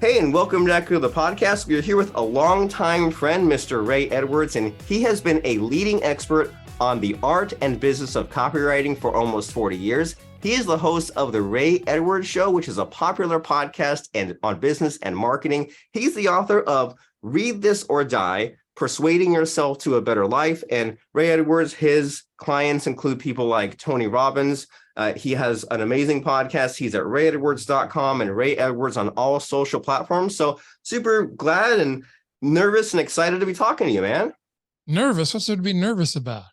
Hey, and welcome back to the podcast. We're here with a longtime friend, Mr. Ray Edwards, and he has been a leading expert on the art and business of copywriting for almost 40 years. He is the host of the Ray Edwards Show, which is a popular podcast and on business and marketing. He's the author of Read This or Die, Persuading Yourself to a Better Life. And Ray Edwards, his clients include people like Tony Robbins. He has an amazing podcast. He's at rayedwards.com and Ray Edwards on all social platforms. So super glad and nervous and excited to be talking to you, man. Nervous? What's there to be nervous about?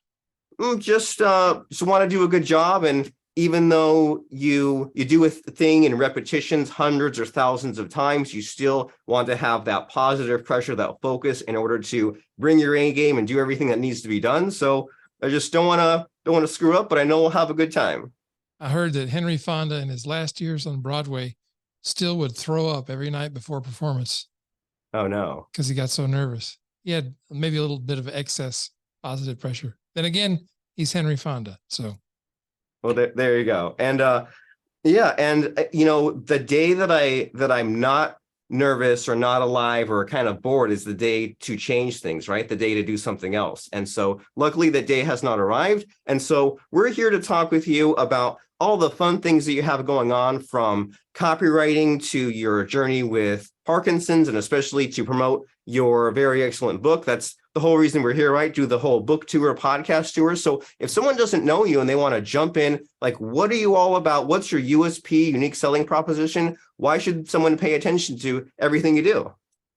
Just want to do a good job. And even though you do a thing in repetitions, hundreds or thousands of times, you still want to have that positive pressure, that focus in order to bring your A game and do everything that needs to be done. So I just don't want to screw up, but I know we'll have a good time. I heard that Henry Fonda in his last years on Broadway still would throw up every night before a performance. Oh, no. Because he got so nervous. He had maybe a little bit of excess positive pressure. Then again, he's Henry Fonda. So. Well, there you go. And the day that I'm not nervous or not alive or kind of bored is the day to change things, right? The day to do something else. And so luckily the day has not arrived. And so we're here to talk with you about all the fun things that you have going on, from copywriting to your journey with Parkinson's, and especially to promote your very excellent book. That's the whole reason we're here, right? Do the whole book tour, podcast tour. So if someone doesn't know you and they want to jump in, like, what are you all about? What's your USP, unique selling proposition? Why should someone pay attention to everything you do?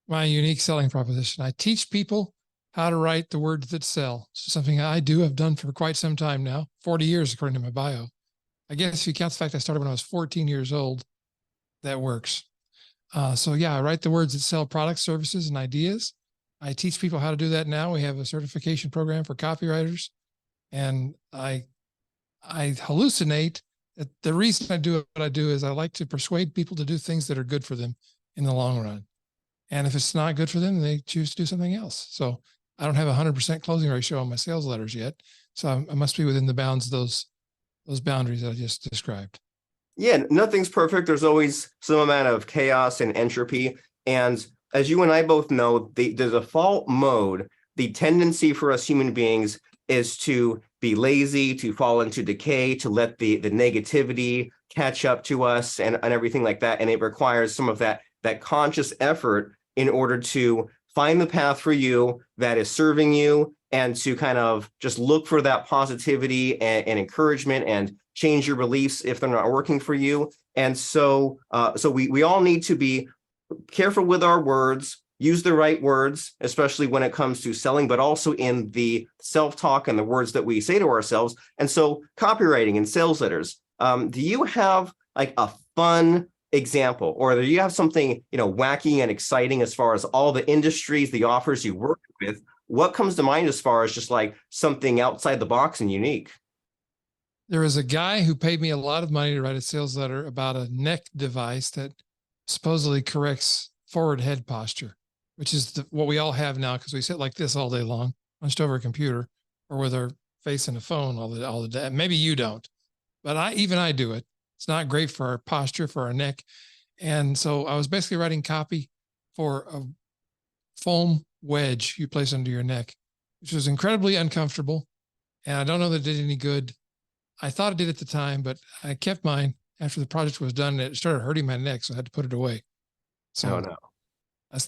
My unique selling proposition. I teach people how to write the words that sell. It's something I have done for quite some time now, 40 years, according to my bio. I guess if you count the fact I started when I was 14 years old, that works. I write the words that sell products, services, and ideas. I teach people how to do that now. We have a certification program for copywriters, and I hallucinate that the reason I do what I do is I like to persuade people to do things that are good for them in the long run. And if it's not good for them, they choose to do something else. So I don't have 100% closing ratio on my sales letters yet. So I must be within the bounds of those boundaries that I just described. Yeah, nothing's perfect. There's always some amount of chaos and entropy. And as you and I both know, the default mode, the tendency for us human beings is to be lazy, to fall into decay, to let the negativity catch up to us and everything like that. And it requires some of that conscious effort in order to find the path for you that is serving you, and to kind of just look for that positivity and encouragement and change your beliefs if they're not working for you. And so we all need to be careful with our words, use the right words, especially when it comes to selling, but also in the self-talk and the words that we say to ourselves. And so copywriting and sales letters, do you have like a fun example, or do you have something, wacky and exciting as far as all the industries, the offers you work with? What comes to mind as far as just like something outside the box and unique? There was a guy who paid me a lot of money to write a sales letter about a neck device that supposedly corrects forward head posture, which is what we all have now because we sit like this all day long, hunched over a computer or with our face in a phone all the day. Maybe you don't, but I do it. It's not great for our posture, for our neck. And so I was basically writing copy for a foam wedge you place under your neck, which was incredibly uncomfortable. And I don't know that it did any good. I thought it did at the time, but I kept mine after the project was done. It started hurting my neck, so I had to put it away. So no.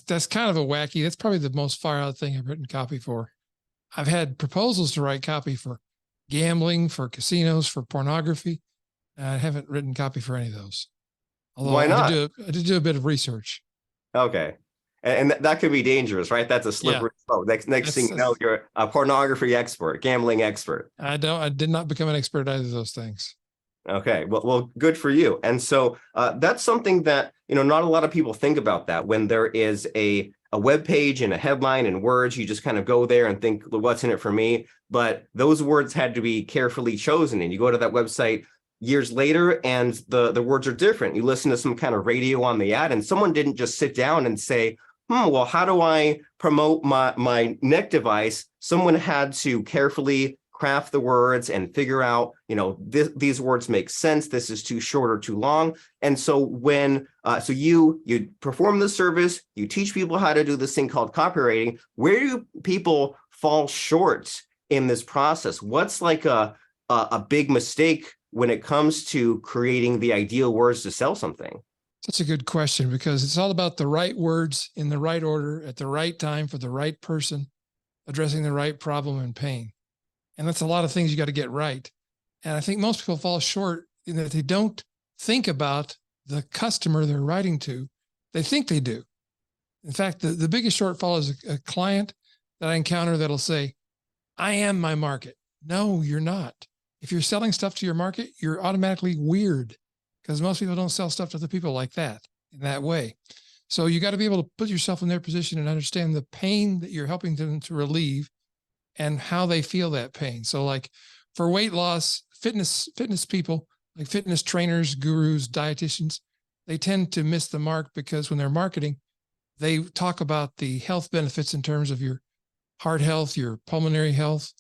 That's kind of that's probably the most far out thing I've written copy for. I've had proposals to write copy for gambling, for casinos, for pornography. I haven't written copy for any of those. Although why not? I did do a bit of research. Okay. And that could be dangerous, right? That's a slippery slope. Next thing you know, you're a pornography expert, gambling expert. I did not become an expert at either of those things. Okay, well, good for you. And so that's something that, not a lot of people think about, that when there is a web page and a headline and words, you just kind of go there and think, well, what's in it for me? But those words had to be carefully chosen. And you go to that website years later and the words are different. You listen to some kind of radio on the ad and someone didn't just sit down and say, how do I promote my neck device? Someone had to carefully craft the words and figure out, these words make sense. This is too short or too long. And so when, so you perform the service, you teach people how to do this thing called copywriting. Where do people fall short in this process? What's like a big mistake when it comes to creating the ideal words to sell something? Such a good question, because it's all about the right words in the right order at the right time for the right person, addressing the right problem and pain. And that's a lot of things you got to get right. And I think most people fall short in that they don't think about the customer they're writing to. They think they do. In fact, the biggest shortfall is a client that I encounter that'll say, I am my market. No, you're not. If you're selling stuff to your market, you're automatically weird, because most people don't sell stuff to the people like that, in that way. So you got to be able to put yourself in their position and understand the pain that you're helping them to relieve and how they feel that pain. So like for weight loss, fitness people, like fitness trainers, gurus, dietitians, they tend to miss the mark, because when they're marketing, they talk about the health benefits in terms of your heart health, your pulmonary health,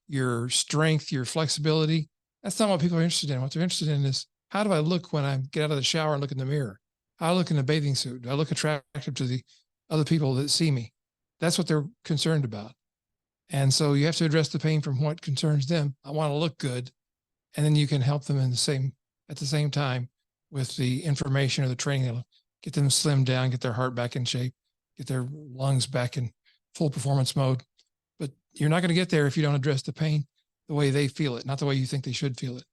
your strength, your flexibility. That's not what people are interested in. What they're interested in is, how do I look when I get out of the shower and look in the mirror? How do I look in a bathing suit? Do I look attractive to the other people that see me? That's what they're concerned about. And so you have to address the pain from what concerns them. I want to look good. And then you can help them at the same time with the information or the training that'll get them slimmed down, get their heart back in shape, get their lungs back in full performance mode. But you're not going to get there if you don't address the pain the way they feel it, not the way you think they should feel it.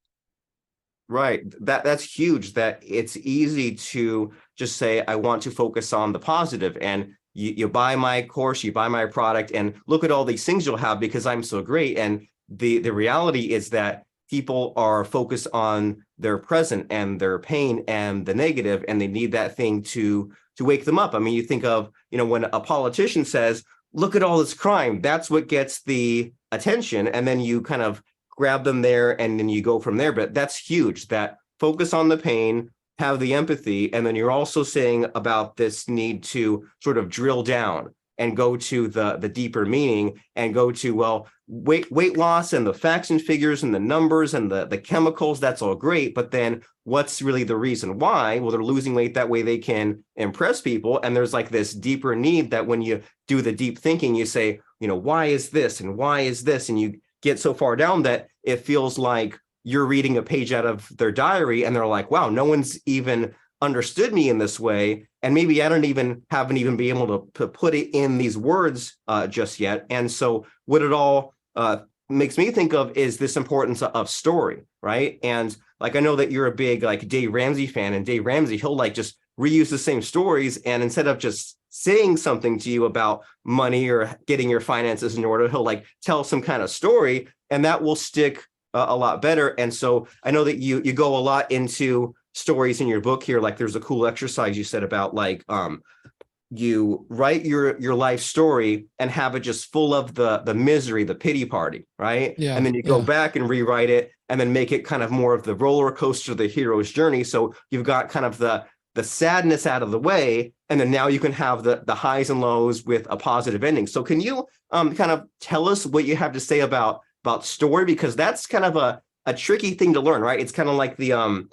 Right. That's huge, that it's easy to just say, I want to focus on the positive, and you buy my course, you buy my product, and look at all these things you'll have because I'm so great. And the reality is that people are focused on their present and their pain and the negative, and they need that thing to wake them up. I mean, you think of, when a politician says, look at all this crime, that's what gets the attention. And then you kind of grab them there and then you go from there. But that's huge, that focus on the pain, have the empathy. And then you're also saying about this need to sort of drill down and go to the deeper meaning, and go to, well, weight loss and the facts and figures and the numbers and the chemicals, that's all great. But then what's really the reason why? Well, they're losing weight that way they can impress people. And there's like this deeper need that when you do the deep thinking, you say, why is this and why is this? And you get so far down that it feels like you're reading a page out of their diary, and they're like, wow, no one's even understood me in this way. And maybe I haven't even been able to put it in these words just yet. And so what it all makes me think of is this importance of story, right? And like, I know that you're a big like Dave Ramsey fan, and Dave Ramsey, he'll like just reuse the same stories. And instead of just saying something to you about money or getting your finances in order, he'll like tell some kind of story, and that will stick a lot better. And so I know that you go a lot into stories in your book here. Like there's a cool exercise you said about like you write your life story and have it just full of the misery, the pity party, right? Yeah. And then you go back and rewrite it and then make it kind of more of the roller coaster, the hero's journey. So you've got kind of the sadness out of the way, and then now you can have the highs and lows with a positive ending. So can you kind of tell us what you have to say about story? Because that's kind of a tricky thing to learn, right? It's kind of like the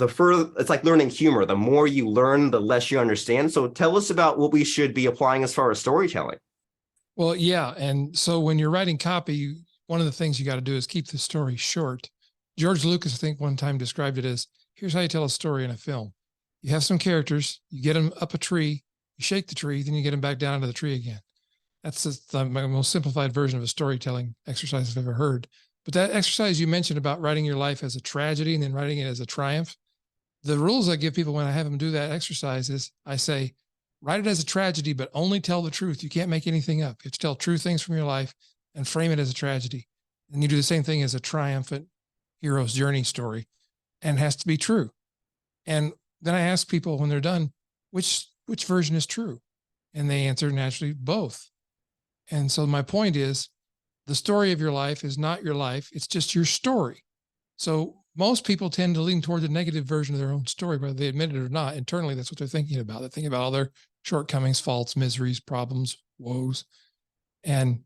further, it's like learning humor. The more you learn, the less you understand. So tell us about what we should be applying as far as storytelling. Well, yeah. And so when you're writing copy, one of the things you got to do is keep the story short. George Lucas, I think, one time described it as, here's how you tell a story in a film. You have some characters, you get them up a tree, you shake the tree, then you get them back down into the tree again. That's the most simplified version of a storytelling exercise I've ever heard. But that exercise you mentioned about writing your life as a tragedy and then writing it as a triumph, the rules I give people when I have them do that exercise is I say, write it as a tragedy, but only tell the truth. You can't make anything up. You have to tell true things from your life and frame it as a tragedy. And you do the same thing as a triumphant hero's journey story, and it has to be true. And then I ask people when they're done, which version is true? And they answer naturally, both. And so my point is, the story of your life is not your life. It's just your story. So most people tend to lean toward the negative version of their own story, whether they admit it or not. Internally, that's what they're thinking about. They're thinking about all their shortcomings, faults, miseries, problems, woes. And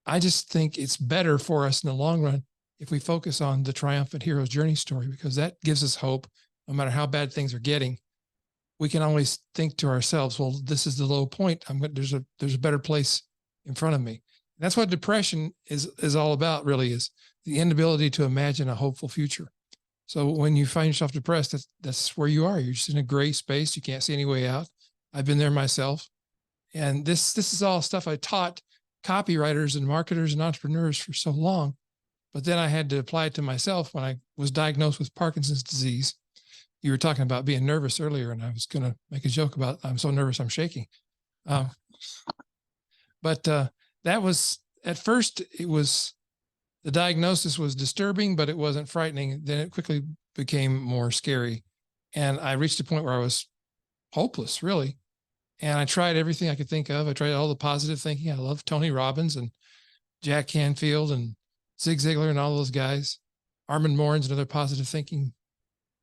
I just think it's better for us in the long run if we focus on the triumphant hero's journey story, because that gives us hope. No matter how bad things are getting, we can always think to ourselves, well, this is the low point. There's a better place in front of me. And that's what depression is all about, really, is the inability to imagine a hopeful future. So when you find yourself depressed, that's where you are. You're just in a gray space. You can't see any way out. I've been there myself. And this is all stuff I taught copywriters and marketers and entrepreneurs for so long. But then I had to apply it to myself when I was diagnosed with Parkinson's disease. You were talking about being nervous earlier, and I was going to make a joke about I'm so nervous I'm shaking. But that was, at first, the diagnosis was disturbing, but it wasn't frightening. Then it quickly became more scary. And I reached a point where I was hopeless, really. And I tried everything I could think of. I tried all the positive thinking. I love Tony Robbins and Jack Canfield and Zig Ziglar and all those guys. Armand Morin's another positive thinking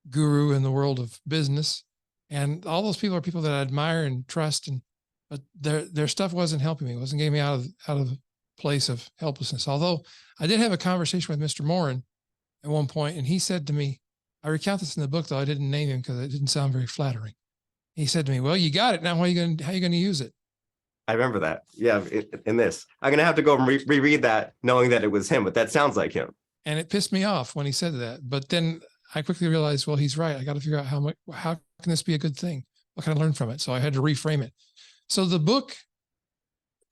guru in the world of business. And all those people are people that I admire and trust. But their stuff wasn't helping me. It wasn't getting me out of the place of helplessness. Although I did have a conversation with Mr. Morin at one point, and he said to me, I recount this in the book, though I didn't name him because it didn't sound very flattering. He said to me, well, you got it. Now how are you going to use it? I remember that. Yeah. In this, I'm going to have to go and reread that knowing that it was him, but that sounds like him. And it pissed me off when he said that. But then I quickly realized, well, he's right. I got to figure out how can this be a good thing? What can I learn from it? So I had to reframe it. So the book,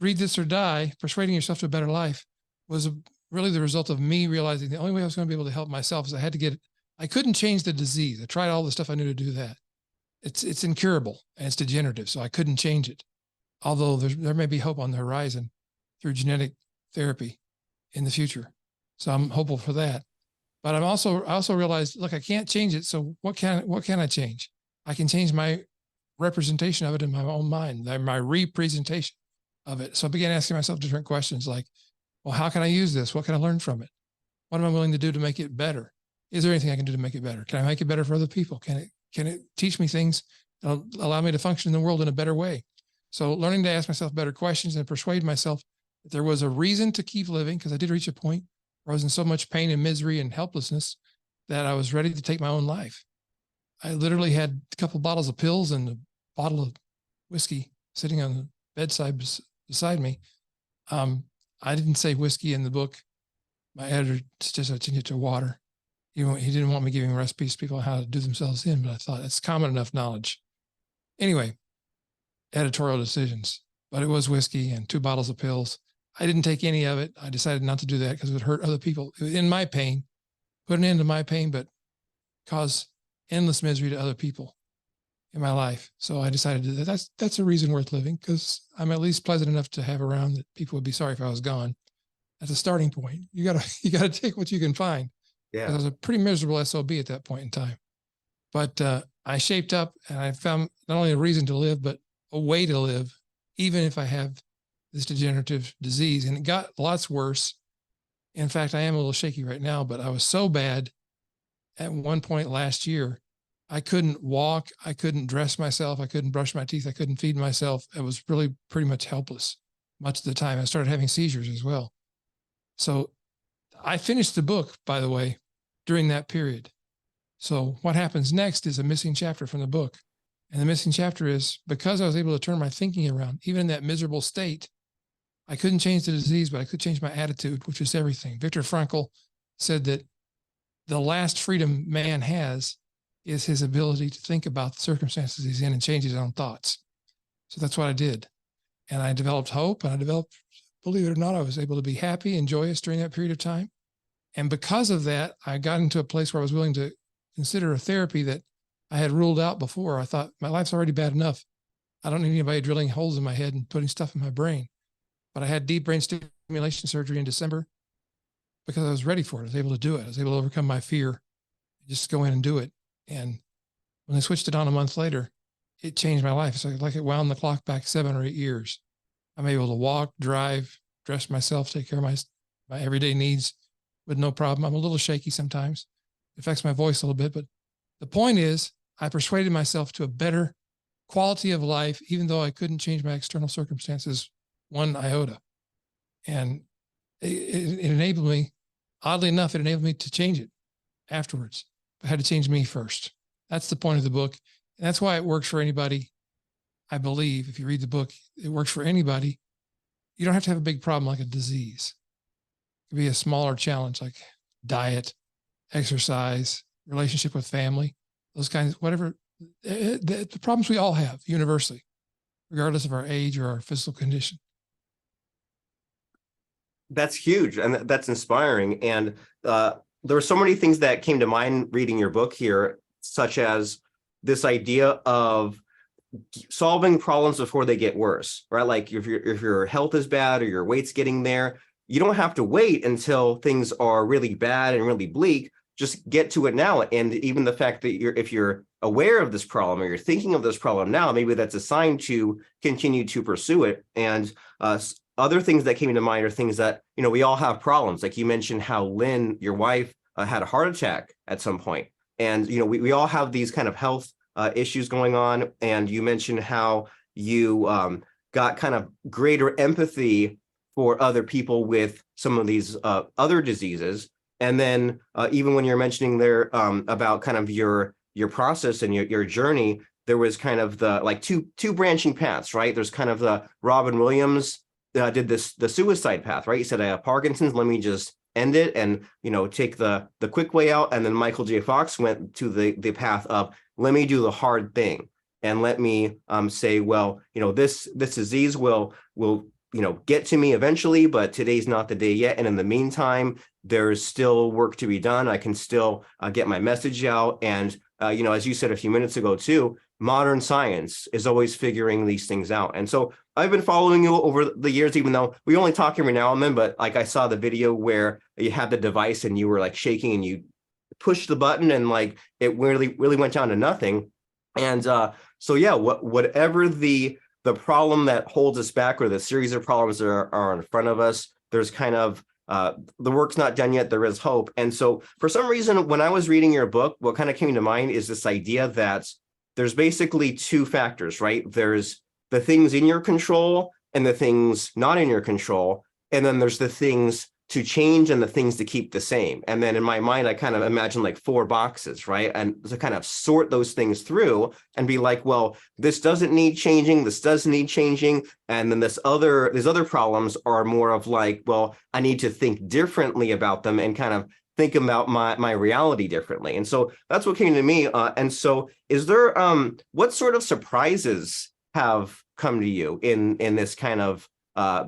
Read This or Die, Persuading Yourself to a Better Life, was really the result of me realizing the only way I was going to be able to help myself is I couldn't change the disease. I tried all the stuff I knew to do that. It's incurable and it's degenerative, so I couldn't change it. Although there may be hope on the horizon through genetic therapy in the future. So I'm hopeful for that. But I also realized, look, I can't change it. So what can I change? I can change my representation of it in my own mind, my representation of it. So I began asking myself different questions like, well, how can I use this? What can I learn from it? What am I willing to do to make it better? Is there anything I can do to make it better? Can I make it better for other people? Can it teach me things that'll allow me to function in the world in a better way? So learning to ask myself better questions and persuade myself that there was a reason to keep living, because I did reach a point where I was in so much pain and misery and helplessness that I was ready to take my own life. I literally had a couple bottles of pills and a bottle of whiskey sitting on the bedside beside me. I didn't say whiskey in the book. My editor suggested I change it to water. He didn't want me giving recipes to people on how to do themselves in, but I thought it's common enough knowledge. Anyway, editorial decisions, but it was whiskey and 2 bottles of pills. I didn't take any of it. I decided not to do that because it would hurt other people. It was in my pain, put an end to my pain, but cause endless misery to other people in my life. So I decided that's a reason worth living, because I'm at least pleasant enough to have around that people would be sorry if I was gone. That's a starting point. You gotta take what you can find. Yeah. I was a pretty miserable SOB at that point in time. But I shaped up and I found not only a reason to live, but a way to live, even if I have this degenerative disease. And it got lots worse. In fact, I am a little shaky right now, but I was so bad at one point last year, I couldn't walk. I couldn't dress myself. I couldn't brush my teeth. I couldn't feed myself. I was really pretty much helpless much of the time. I started having seizures as well. So I finished the book, by the way, during that period. So what happens next is a missing chapter from the book. And the missing chapter is, because I was able to turn my thinking around, even in that miserable state, I couldn't change the disease, but I could change my attitude, which is everything. Viktor Frankl said that the last freedom man has is his ability to think about the circumstances he's in and change his own thoughts. So that's what I did. And I developed hope, and believe it or not, I was able to be happy and joyous during that period of time. And because of that, I got into a place where I was willing to consider a therapy that I had ruled out before. I thought, my life's already bad enough. I don't need anybody drilling holes in my head and putting stuff in my brain. But I had deep brain stimulation surgery in December because I was ready for it. I was able to do it. I was able to overcome my fear, just go in and do it. And when they switched it on a month later, it changed my life. It's like it wound the clock back 7 or 8 years. I'm able to walk, drive, dress myself, take care of my everyday needs with no problem. I'm a little shaky sometimes. It affects my voice a little bit, but the point is, I persuaded myself to a better quality of life, even though I couldn't change my external circumstances 1 iota. And it enabled me, oddly enough, it enabled me to change it afterwards. I had to change me first. That's the point of the book. And that's why it works for anybody. I believe if you read the book, it works for anybody. You don't have to have a big problem like a disease. It could be a smaller challenge like diet, exercise, relationship with family, those kinds, whatever, the problems we all have universally, regardless of our age or our physical condition. That's huge, and that's inspiring. And there were so many things that came to mind reading your book here, such as this idea of solving problems before they get worse, right? Like if your health is bad or your weight's getting there, you don't have to wait until things are really bad and really bleak. Just get to it now. And even the fact that if you're aware of this problem or you're thinking of this problem now, maybe that's a sign to continue to pursue it. And other things that came to mind are things that, we all have problems. Like you mentioned how Lynn, your wife, had a heart attack at some point. And, we all have these kind of health issues going on. And you mentioned how you got kind of greater empathy for other people with some of these other diseases. And then even when you're mentioning there about kind of your process and your journey, there was kind of the like two branching paths, right? There's kind of the Robin Williams did the suicide path, right? He said, I have Parkinson's, let me just end it and, take the quick way out. And then Michael J. Fox went to the path of, let me do the hard thing. And let me say, well, this disease will get to me eventually, but today's not the day yet. And in the meantime, there's still work to be done. I can still get my message out. And, as you said a few minutes ago too, modern science is always figuring these things out. And so I've been following you over the years, even though we only talk every now and then, but like I saw the video where you had the device and you were like shaking and you pushed the button and like it really went down to nothing. And so yeah, whatever the problem that holds us back or the series of problems that are in front of us, there's kind of the work's not done yet, there is hope. And so for some reason, when I was reading your book, what kind of came to mind is this idea that there's basically two factors, right? There's the things in your control and the things not in your control. And then there's the things to change and the things to keep the same. And then in my mind, I kind of imagine like 4 boxes, right? And to kind of sort those things through and be like, well, this doesn't need changing, this does need changing. And then these other problems are more of like, well, I need to think differently about them and kind of think about my reality differently. And so that's what came to me. And so is there, what sort of surprises have come to you in this kind of,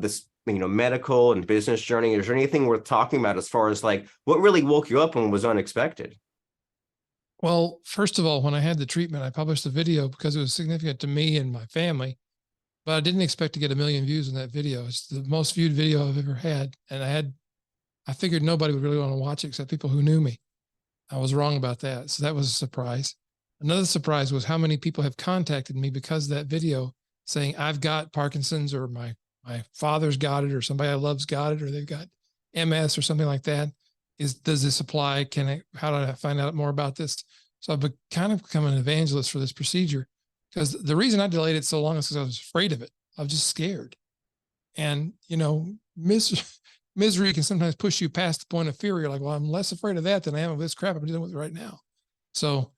this, medical and business journey? Is there anything worth talking about as far as like what really woke you up and was unexpected? Well, first of all, when I had the treatment, I published the video because it was significant to me and my family, but I didn't expect to get 1 million views in that video. It's the most viewed video I've ever had. And I figured nobody would really want to watch it except people who knew me. I was wrong about that. So that was a surprise. Another surprise was how many people have contacted me because of that video saying, I've got Parkinson's, or my father's got it, or somebody I love's got it, or they've got MS or something like that. Does this apply? How do I find out more about this? So I've kind of become an evangelist for this procedure, because the reason I delayed it so long is because I was afraid of it. I was just scared. And, misery can sometimes push you past the point of fear. You're like, well, I'm less afraid of that than I am of this crap I'm dealing with right now. So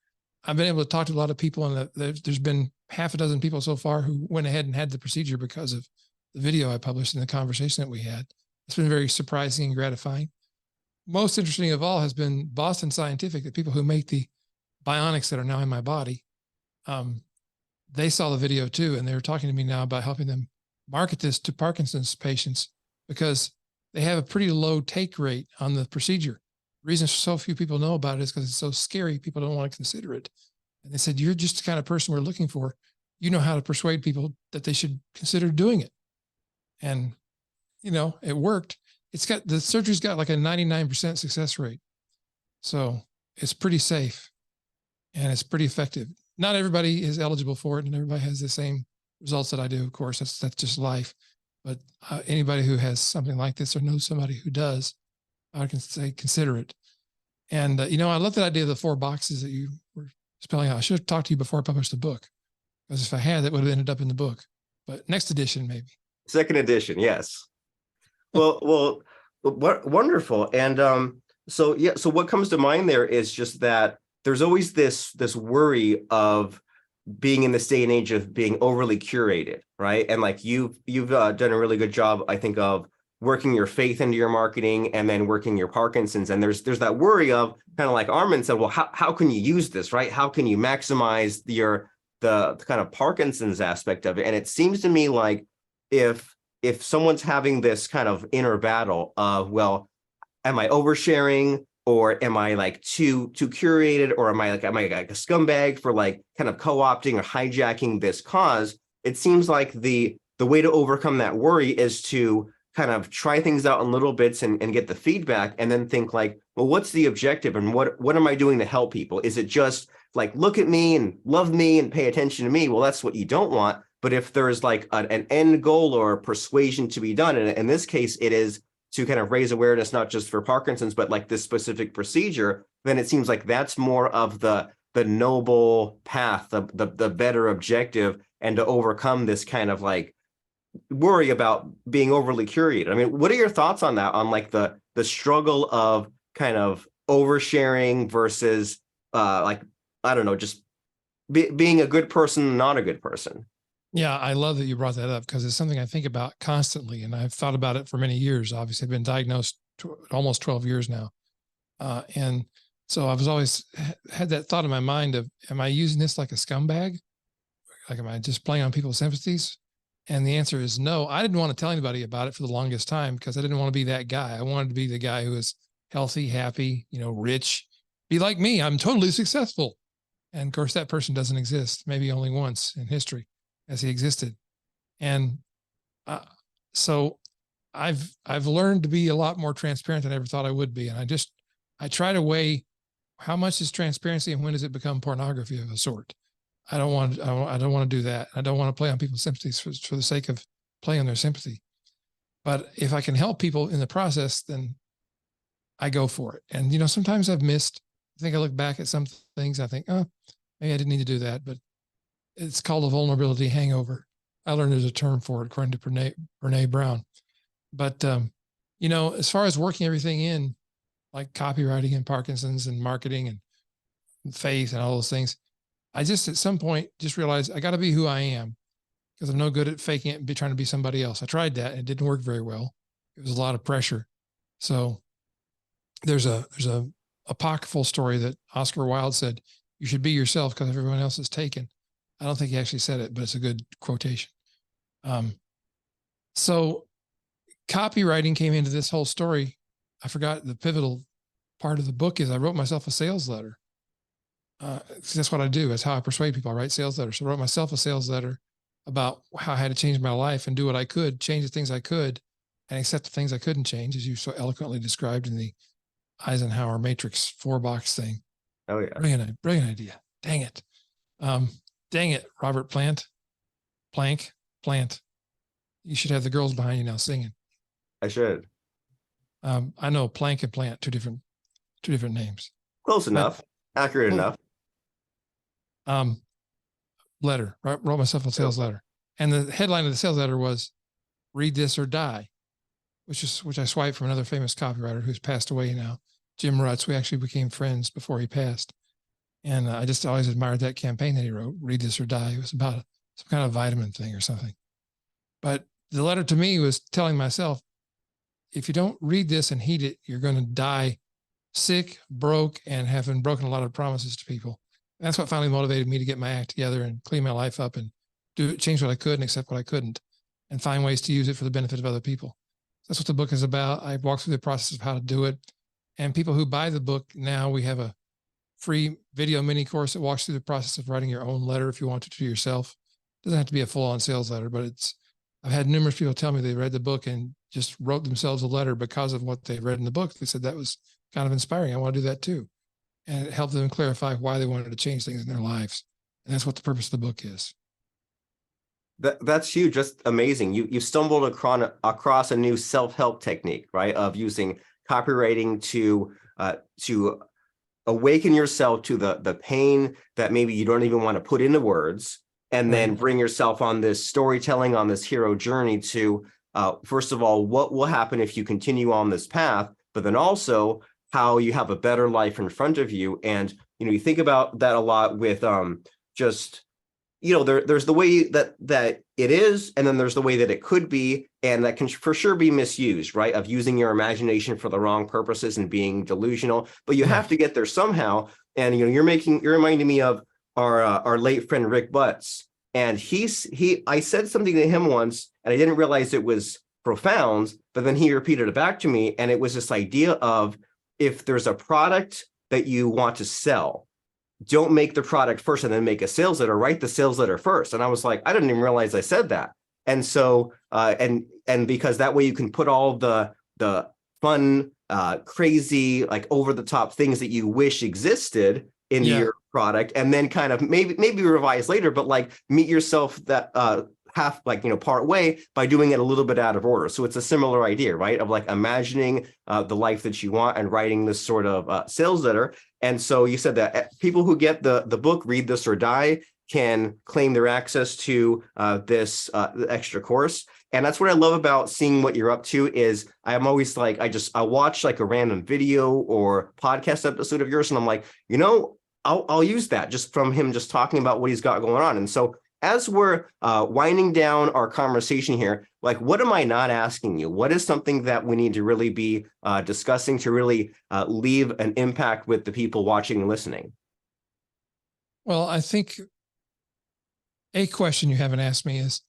I've been able to talk to a lot of people, and there's been 6 people so far who went ahead and had the procedure because of the video I published and the conversation that we had. It's been very surprising and gratifying. Most interesting of all has been Boston Scientific, the people who make the bionics that are now in my body. They saw the video too, and they're talking to me now about helping them market this to Parkinson's patients, because they have a pretty low take rate on the procedure. The reason so few people know about it is because it's so scary. People don't want to consider it. And they said, you're just the kind of person we're looking for. You know how to persuade people that they should consider doing it. And, it worked. The surgery's got like a 99% success rate. So it's pretty safe and it's pretty effective. Not everybody is eligible for it, and everybody has the same results that I do. Of course, that's just life. But anybody who has something like this or knows somebody who does, I can say consider it. And, I love that idea of the 4 boxes that you were spelling out. I should have talked to you before I published the book, because if I had, that would have ended up in the book. But next edition, maybe. Second edition, yes. Well, What wonderful. And so yeah, so what comes to mind there is just that there's always this worry of being in this day and age of being overly curated, right? And like you've done a really good job, I think, of working your faith into your marketing and then working your Parkinson's. And there's that worry of kind of like Armin said, well, how can you use this, right? How can you maximize the kind of Parkinson's aspect of it? And it seems to me like if someone's having this kind of inner battle of, well, am I oversharing, or am I like too curated, or am I like a scumbag for like kind of co-opting or hijacking this cause? It seems like the way to overcome that worry is to kind of try things out in little bits and get the feedback, and then think like, well, what's the objective, and what am I doing to help people? Is it just like, look at me and love me and pay attention to me? Well, that's what you don't want. But if there's like an end goal or persuasion to be done, and in this case, it is to kind of raise awareness, not just for Parkinson's, but like this specific procedure, then it seems like that's more of the noble path, the better objective, and to overcome this kind of like worry about being overly curated. I mean, what are your thoughts on that? On like the struggle of kind of oversharing versus like, I don't know, just being a good person, not a good person. Yeah, I love that you brought that up because it's something I think about constantly, and I've thought about it for many years. Obviously, I've been diagnosed almost 12 years now, and so I was always had that thought in my mind of, am I using this like a scumbag? Like, am I just playing on people's sympathies? And the answer is no. I didn't want to tell anybody about it for the longest time because I didn't want to be that guy. I wanted to be the guy who is healthy, happy, rich, be like me. I'm totally successful. And of course, that person doesn't exist, maybe only once in history as he existed. And so I've learned to be a lot more transparent than I ever thought I would be. And I try to weigh how much is transparency and when does it become pornography of a sort. I don't want to do that. I don't want to play on people's sympathies for the sake of playing on their sympathy. But if I can help people in the process, then I go for it. And, sometimes I've missed. I think I look back at some things. I think, oh, maybe I didn't need to do that. But it's called a vulnerability hangover. I learned there's a term for it, according to Brene Brown. But, as far as working everything in, like copywriting and Parkinson's and marketing and faith and all those things, I just at some point just realized I got to be who I am, because I'm no good at faking it and trying to be somebody else. I tried that and it didn't work very well. It was a lot of pressure. So there's a apocryphal story that Oscar Wilde said, you should be yourself because everyone else is taken. I don't think he actually said it, but it's a good quotation. So copywriting came into this whole story. I forgot the pivotal part of the book is I wrote myself a sales letter. That's what I do. That's how I persuade people. I write sales letters. So I wrote myself a sales letter about how I had to change my life and do what I could, change the things I could, and accept the things I couldn't change, as you so eloquently described in the Eisenhower Matrix 4-box thing. Oh yeah. Brilliant idea. Dang it. Robert Plant. You should have the girls behind you now singing. I should. I know Plank and Plant, two different names. Close enough. Accurate enough. Letter. Wrote myself a sales letter. And the headline of the sales letter was "Read This or Die," which I swiped from another famous copywriter who's passed away now, Jim Rutz. We actually became friends before he passed. And I just always admired that campaign that he wrote, "Read This or Die." It was about some kind of vitamin thing or something. But the letter to me was telling myself, if you don't read this and heed it, you're going to die sick, broke, and having broken a lot of promises to people. And that's what finally motivated me to get my act together and clean my life up and change what I could and accept what I couldn't, and find ways to use it for the benefit of other people. That's what the book is about. I walked through the process of how to do it. And people who buy the book now, we have a free video mini course that walks through the process of writing your own letter if you want to yourself. It doesn't have to be a full-on sales letter, but I've had numerous people tell me they read the book and just wrote themselves a letter because of what they read in the book. They said that was kind of inspiring. I want to do that too. And it helped them clarify why they wanted to change things in their lives. And that's what the purpose of the book is. That's huge. Just amazing. You stumbled across a new self-help technique, right? Of using copywriting to awaken yourself to the pain that maybe you don't even want to put into words, and then bring yourself on this storytelling, on this hero journey to first of all, what will happen if you continue on this path, but then also how you have a better life in front of you. And, you think about that a lot with just, there's the way that it is, and then there's the way that it could be, and that can for sure be misused, right? Of using your imagination for the wrong purposes and being delusional, but you have to get there somehow. And, you're reminding me of our late friend, Rick Butts. And I said something to him once, and I didn't realize it was profound, but then he repeated it back to me. And it was this idea of, if there's a product that you want to sell, don't make the product first and then make a sales letter, write the sales letter first. And I was like, I didn't even realize I said that. And so, and because that way you can put all the fun, crazy, like over the top things that you wish existed into your product, and then kind of maybe revise later, but like meet yourself that part way by doing it a little bit out of order. So it's a similar idea, right? Of like imagining the life that you want and writing this sort of sales letter. And so you said that people who get the book, Read This or Die, can claim their access to this extra course. And that's what I love about seeing what you're up to. Is I'm always like, I watch like a random video or podcast episode of yours, and I'm like, I'll use that just from him just talking about what he's got going on. And so as we're winding down our conversation here, like, what am I not asking you? What is something that we need to really be discussing to really leave an impact with the people watching and listening? Well, I think a question you haven't asked me is,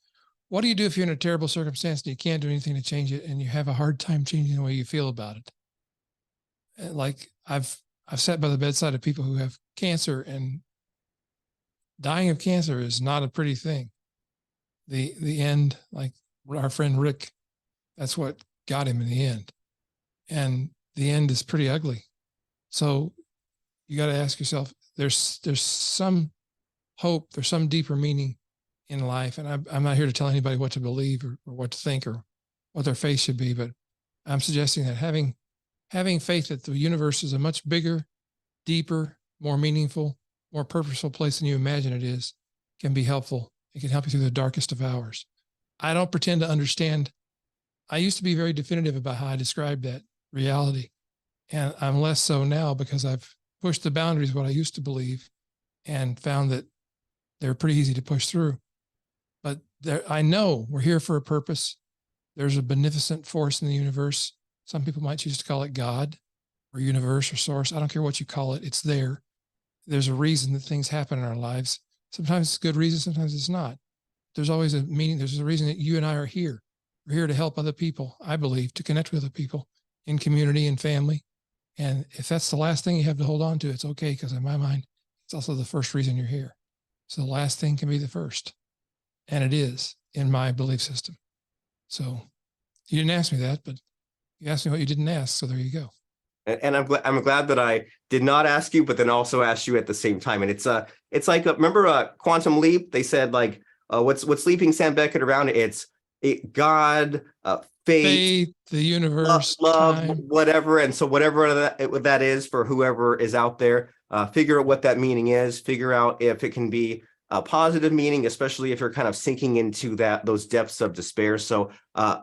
what do you do if you're in a terrible circumstance and you can't do anything to change it, and you have a hard time changing the way you feel about it? Like, I've sat by the bedside of people who have cancer, and dying of cancer is not a pretty thing. The end, like our friend Rick, that's what got him in the end. And the end is pretty ugly. So you got to ask yourself, there's some hope, there's some deeper meaning in life. And I'm not here to tell anybody what to believe or what to think or what their faith should be, but I'm suggesting that having faith that the universe is a much bigger, deeper, more meaningful, more purposeful place than you imagine it is can be helpful. It can help you through the darkest of hours. I don't pretend to understand. I used to be very definitive about how I described that reality, and I'm less so now because I've pushed the boundaries of what I used to believe and found that they're pretty easy to push through. But I know we're here for a purpose. There's a beneficent force in the universe. Some people might choose to call it God or universe or source. I don't care what you call it. It's there. There's a reason that things happen in our lives. Sometimes it's a good reason, sometimes it's not. There's always a meaning. There's a reason that you and I are here. We're here to help other people, I believe, to connect with other people in community and family. And if that's the last thing you have to hold on to, it's okay, because in my mind, it's also the first reason you're here. So the last thing can be the first. And it is in my belief system. So you didn't ask me that, but you asked me what you didn't ask. So there you go. And I'm glad that I did not ask you, but then also asked you at the same time. And it's like, remember Quantum Leap? They said like, what's leaping Sam Beckett around? It's God, faith, the universe, love, time, whatever. And so whatever that is for whoever is out there, figure out what that meaning is. Figure out if it can be a positive meaning, especially if you're kind of sinking into those depths of despair. So,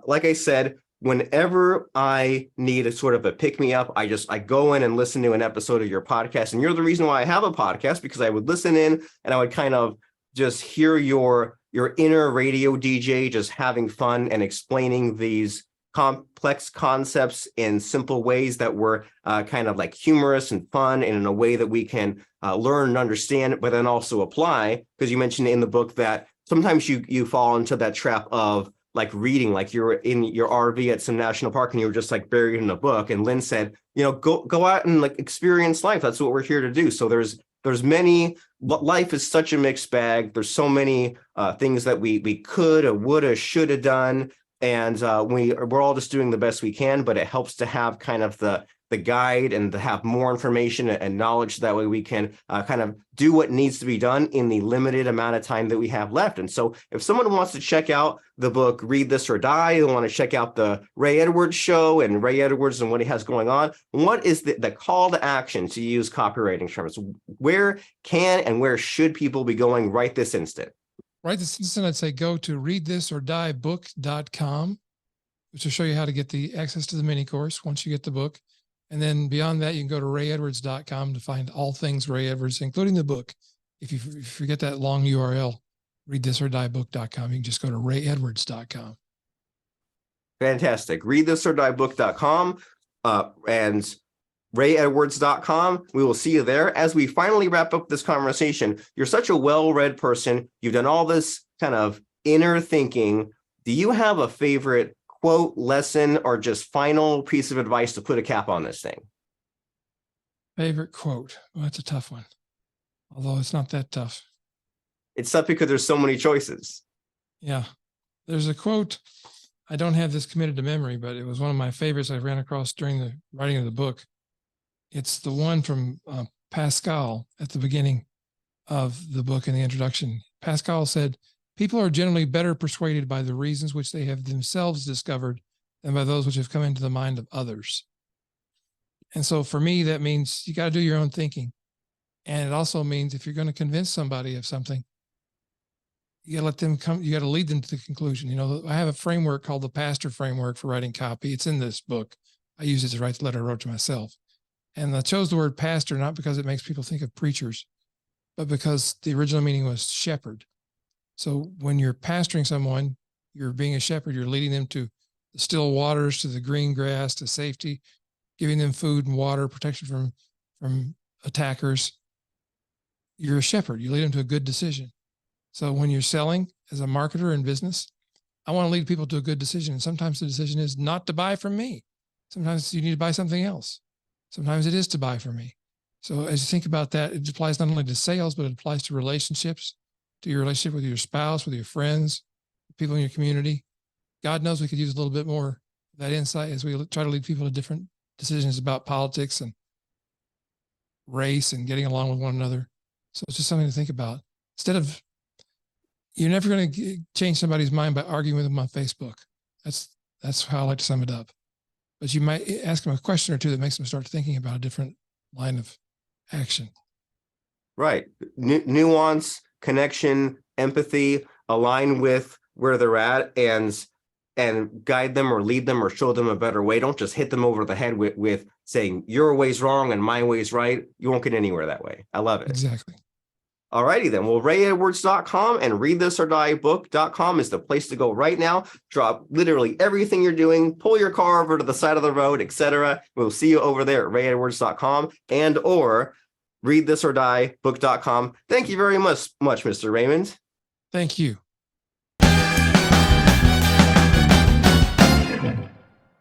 like I said, whenever I need a sort of a pick me up, I go in and listen to an episode of your podcast. And you're the reason why I have a podcast, because I would listen in and I would kind of just hear your inner radio DJ just having fun and explaining these complex concepts in simple ways that were kind of like humorous and fun, and in a way that we can learn and understand, but then also apply. Because you mentioned in the book that sometimes you fall into that trap of like reading, like you're in your RV at some national park and you were just like buried in a book. And Lynn said, go out and like experience life. That's what we're here to do. So there's many, life is such a mixed bag. There's so many things that we could have, would have, should have done. And we're all just doing the best we can, but it helps to have kind of the guide and to have more information and knowledge. That way we can kind of do what needs to be done in the limited amount of time that we have left. And so if someone wants to check out the book, Read This or Die, they want to check out the Ray Edwards show and Ray Edwards and what he has going on, what is the call to action, to use copywriting terms? Where can and where should people be going right this instant? Right this instant, I'd say go to readthisordieBook.com. which will show you how to get the access to the mini course once you get the book. And then beyond that, you can go to rayedwards.com to find all things Ray Edwards, including the book. If you forget that long URL, readthisordieBook.com, you can just go to rayedwards.com. Fantastic. ReadthisordieBook.com and rayedwards.com. We will see you there. As we finally wrap up this conversation, you're such a well-read person. You've done all this kind of inner thinking. Do you have a favorite quote, lesson, or just final piece of advice to put a cap on this thing? Favorite quote? Well, that's a tough one. Although it's not that tough. It's tough because there's so many choices. Yeah. There's a quote. I don't have this committed to memory, but it was one of my favorites I ran across during the writing of the book. It's the one from Pascal at the beginning of the book in the introduction. Pascal said, "People are generally better persuaded by the reasons which they have themselves discovered than by those which have come into the mind of others." And so for me, that means you got to do your own thinking. And it also means if you're going to convince somebody of something, you got to let them come, you got to lead them to the conclusion. You know, I have a framework called the Pastor Framework for writing copy. It's in this book. I use it to write the letter I wrote to myself. And I chose the word pastor, not because it makes people think of preachers, but because the original meaning was shepherd. So when you're pastoring someone, you're being a shepherd, you're leading them to the still waters, to the green grass, to safety, giving them food and water, protection from attackers. You're a shepherd. You lead them to a good decision. So when you're selling as a marketer in business, I want to lead people to a good decision. And sometimes the decision is not to buy from me. Sometimes you need to buy something else. Sometimes it is to buy from me. So as you think about that, it applies not only to sales, but it applies to relationships, to your relationship with your spouse, with your friends, people in your community. God knows we could use a little bit more of that insight as we try to lead people to different decisions about politics and race and getting along with one another. So it's just something to think about. Instead of, you're never going to change somebody's mind by arguing with them on Facebook. That's how I like to sum it up. But you might ask them a question or two that makes them start thinking about a different line of action. Right. Nuance, connection, empathy, align with where they're at and guide them or lead them or show them a better way. Don't just hit them over the head with saying your way's wrong and my way's right. You won't get anywhere that way. I love it. Exactly. All righty then. Well, rayedwards.com and readthisordieBook.com is the place to go right now. Drop literally everything you're doing, pull your car over to the side of the road, etc. We'll see you over there at rayedwards.com and or readthisordieBook.com. Thank you very much, Mr. Raymond. Thank you.